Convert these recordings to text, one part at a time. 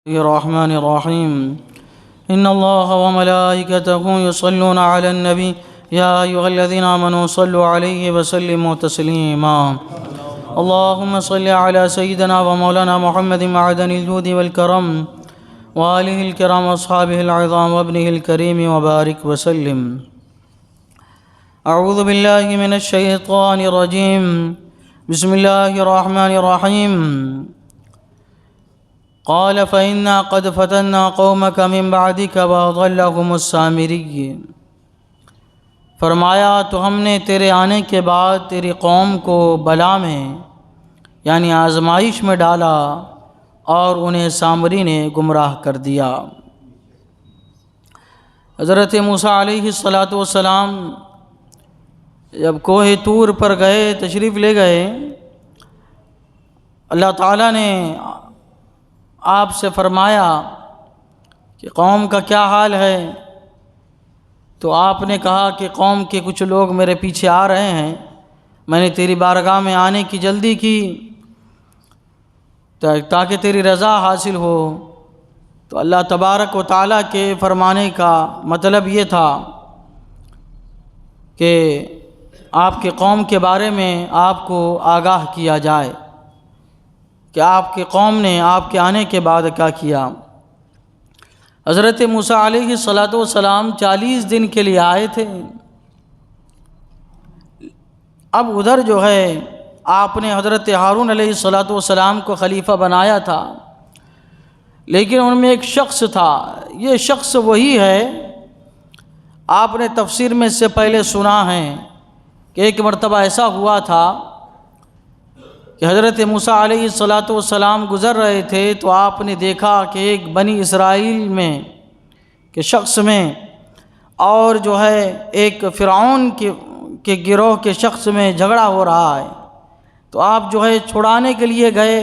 الرحمن الرحيم إن الله وملائكته يصلون على النبي يا أيها الذين آمنوا صلوا عليه وسلموا تسليما اللهم صل على سيدنا ومولانا محمد معدن الجود والكرم وآله الكرام وأصحابه العظام وابنه الكريم وبارك وسلم. أعوذ بالله من الشيطان الرجيم. بسم الله الرحمن الرحيم. قال فإنا قد فتنا قومك من بعدك وأضلهم السامري. فرمایا تو ہم نے تیرے آنے کے بعد تیری قوم کو بلا میں یعنی آزمائش میں ڈالا اور انہیں سامری نے گمراہ کر دیا. حضرت موسیٰ علیہ السلام جب کوہ طور پر گئے، تشریف لے گئے، اللہ تعالیٰ نے آپ سے فرمایا کہ قوم کا کیا حال ہے؟ تو آپ نے کہا کہ قوم کے کچھ لوگ میرے پیچھے آ رہے ہیں، میں نے تیری بارگاہ میں آنے کی جلدی کی تاکہ تیری رضا حاصل ہو. تو اللہ تبارک و تعالیٰ کے فرمانے کا مطلب یہ تھا کہ آپ کے قوم کے بارے میں آپ کو آگاہ کیا جائے کہ آپ کے قوم نے آپ کے آنے کے بعد کیا کیا. حضرت موسیٰ علیہ السلام 40 دن کے لیے آئے تھے. اب ادھر جو ہے آپ نے حضرت ہارون علیہ السلام کو خلیفہ بنایا تھا، لیکن ان میں ایک شخص تھا. یہ شخص وہی ہے، آپ نے تفسیر میں اس سے پہلے سنا ہے کہ ایک مرتبہ ایسا ہوا تھا کہ حضرت موسیٰ علیہ السلام گزر رہے تھے تو آپ نے دیکھا کہ ایک بنی اسرائیل میں کے شخص میں اور جو ہے ایک فرعون کے گروہ کے شخص میں جھگڑا ہو رہا ہے. تو آپ جو ہے چھڑانے کے لیے گئے،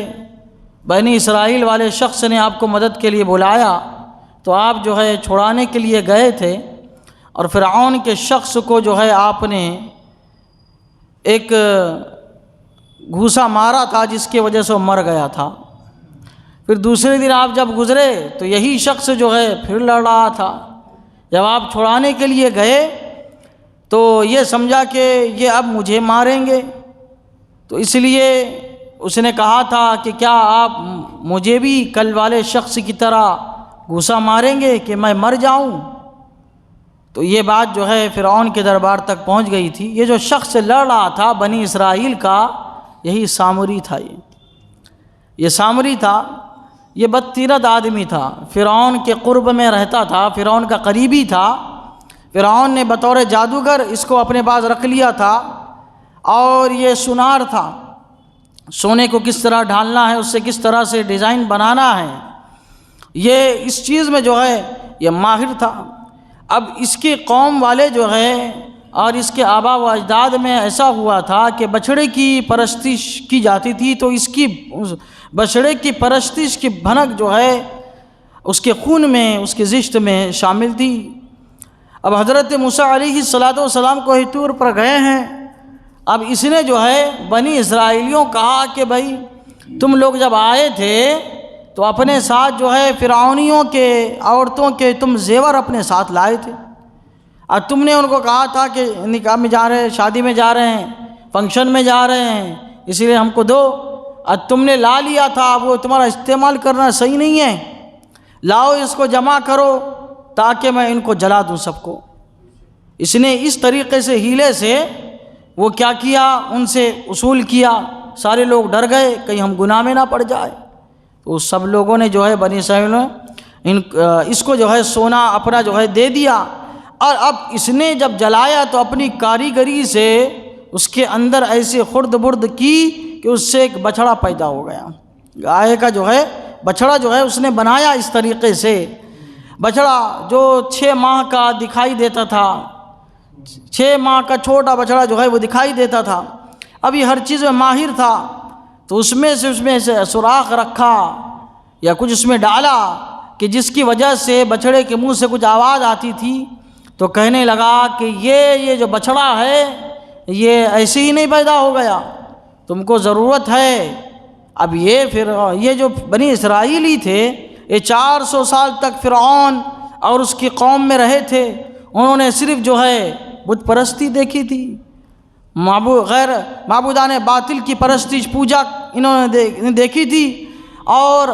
بنی اسرائیل والے شخص نے آپ کو مدد کے لیے بلایا تو آپ جو ہے چھڑانے کے لیے گئے تھے، اور فرعون کے شخص کو جو ہے آپ نے ایک گھوسا مارا تھا جس کی وجہ سے وہ مر گیا تھا. پھر دوسرے دن آپ جب گزرے تو یہی شخص جو ہے پھر لڑ رہا تھا. جب آپ چھڑانے کے لیے گئے تو یہ سمجھا کہ یہ اب مجھے ماریں گے، تو اس لیے اس نے کہا تھا کہ کیا آپ مجھے بھی کل والے شخص کی طرح گھوسا ماریں گے کہ میں مر جاؤں؟ تو یہ بات جو ہے فرعون کے دربار تک پہنچ گئی تھی. یہ جو شخص لڑ رہا تھا بنی اسرائیل کا، یہی سامری تھا. یہ سامری تھا، یہ بدتیرت آدمی تھا، فرعون کے قرب میں رہتا تھا، فرعون کا قریبی تھا. فرعون نے بطور جادوگر اس کو اپنے پاس رکھ لیا تھا، اور یہ سنار تھا، سونے کو کس طرح ڈھالنا ہے، اس سے کس طرح سے ڈیزائن بنانا ہے، یہ اس چیز میں جو ہے یہ ماہر تھا. اب اس کی قوم والے جو ہے اور اس کے آبا و اجداد میں ایسا ہوا تھا کہ بچھڑے کی پرستش کی جاتی تھی، تو اس کی بچھڑے کی پرستش کی بھنک جو ہے اس کے خون میں، اس کے زشت میں شامل تھی. اب حضرت موسیٰ علیہ السلام کو طور پر گئے ہیں. اب اس نے جو ہے بنی اسرائیلیوں کہا کہ بھائی تم لوگ جب آئے تھے تو اپنے ساتھ جو ہے فرعونیوں کے عورتوں کے تم زیور اپنے ساتھ لائے تھے، اور تم نے ان کو کہا تھا کہ نکاح میں جا رہے ہیں، شادی میں جا رہے ہیں، فنکشن میں جا رہے ہیں، اس لیے ہم کو دو. اور تم نے لا لیا تھا، وہ تمہارا استعمال کرنا صحیح نہیں ہے، لاؤ اس کو جمع کرو تاکہ میں ان کو جلا دوں سب کو. اس نے اس طریقے سے ہیلے سے وہ کیا کیا، ان سے اصول کیا. سارے لوگ ڈر گئے کہیں ہم گناہ میں نہ پڑ جائے. تو سب لوگوں نے جو ہے بنی اسرائیل اس کو جو ہے سونا اپنا جو ہے دے دیا. اور اب اس نے جب جلایا تو اپنی کاریگری سے اس کے اندر ایسی خرد برد کی کہ اس سے ایک بچھڑا پیدا ہو گیا. گائے کا جو ہے بچھڑا جو ہے اس نے بنایا اس طریقے سے. بچھڑا جو 6 ماہ کا دکھائی دیتا تھا، 6 ماہ کا چھوٹا بچھڑا جو ہے وہ دکھائی دیتا تھا. اب یہ ہر چیز میں ماہر تھا، تو اس میں سے سوراخ رکھا یا کچھ اس میں ڈالا کہ جس کی وجہ سے بچھڑے کے منہ سے کچھ آواز آتی تھی. تو کہنے لگا کہ یہ جو بچھڑا ہے یہ ایسے ہی نہیں پیدا ہو گیا، تم کو ضرورت ہے اب یہ پھر یہ جو بنی اسرائیلی تھے یہ 400 سال تک فرعون اور اس کی قوم میں رہے تھے، انہوں نے صرف جو ہے بت پرستی دیکھی تھی، غیر معبودان باطل کی پرستش پوجا انہوں نے دیکھی تھی، اور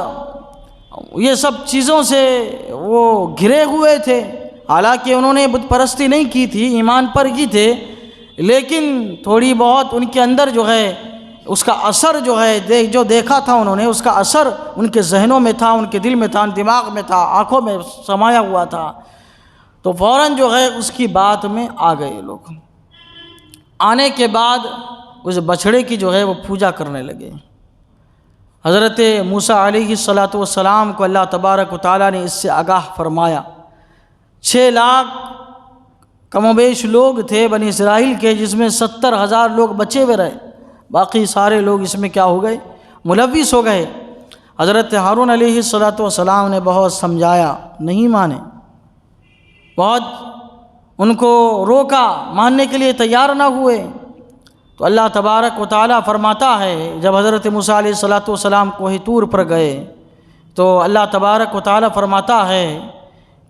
یہ سب چیزوں سے وہ گھرے ہوئے تھے۔ حالانکہ انہوں نے بت پرستی نہیں کی تھی، ایمان پر کی تھے، لیکن تھوڑی بہت ان کے اندر جو ہے اس کا اثر جو ہے جو دیکھا تھا انہوں نے، اس کا اثر ان کے ذہنوں میں تھا، ان کے دل میں تھا، دماغ میں تھا، آنکھوں میں سمایا ہوا تھا، تو فوراً جو ہے اس کی بات میں آ گئے لوگ۔ آنے کے بعد اس بچھڑے کی جو ہے وہ پوجا کرنے لگے۔ حضرت موسیٰ علیہ السلام کو اللہ تبارک و تعالیٰ نے اس سے آگاہ فرمایا۔ 6 لاکھ کم و بیش لوگ تھے بنی اسرائیل کے، جس میں 70,000 لوگ بچے ہوئے رہے، باقی سارے لوگ اس میں کیا ہو گئے؟ ملوث ہو گئے۔ حضرت ہارون علیہ السلام نے بہت سمجھایا، نہیں مانے، بہت ان کو روکا، ماننے کے لیے تیار نہ ہوئے۔ تو اللہ تبارک و تعالیٰ فرماتا ہے، جب حضرت موسیٰ علیہ السلام کوہ طور پر گئے تو اللہ تبارک و تعالیٰ فرماتا ہے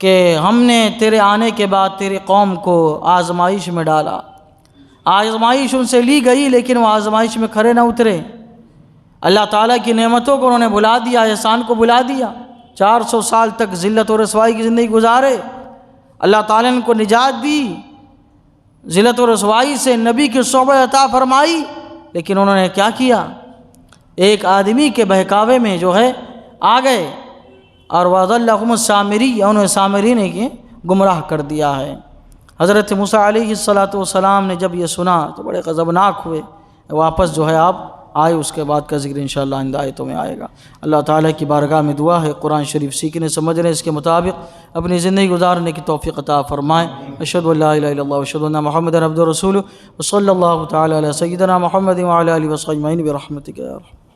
کہ ہم نے تیرے آنے کے بعد تیری قوم کو آزمائش میں ڈالا۔ آزمائش ان سے لی گئی، لیکن وہ آزمائش میں کھرے نہ اترے۔ اللہ تعالیٰ کی نعمتوں کو انہوں نے بھلا دیا، احسان کو بھلا دیا، 400 سال تک ذلت و رسوائی کی زندگی گزارے۔ اللہ تعالیٰ نے ان کو نجات دی، ذلت و رسوائی سے نبی کی صحبت عطا فرمائی، لیکن انہوں نے کیا کیا؟ ایک آدمی کے بہکاوے میں جو ہے آ گئے، اور وَأَضَلَّهُمُ السَّامِرِيُّ، انہوں نے سامری نے کی گمراہ کر دیا ہے۔ حضرت موسیٰ علیہ السلام نے جب یہ سنا تو بڑے غضبناک ہوئے، واپس جو ہے آپ آئے، اس کے بعد کا ذکر انشاءاللہ آئندہ آیتوں میں آئے گا۔ اللہ تعالیٰ کی بارگاہ میں دعا ہے قرآن شریف سیکھنے سمجھنے اس کے مطابق اپنی زندگی گزارنے کی توفیق عطا فرمائے۔ اشہد ان لا الہ الا اللہ واشہد ان محمدا عبدہ ورسولہ، وصلی اللہ تعالی علی سیدنا محمد وعلی آلہ وصحبہ اجمعین برحمتک یا ارحم۔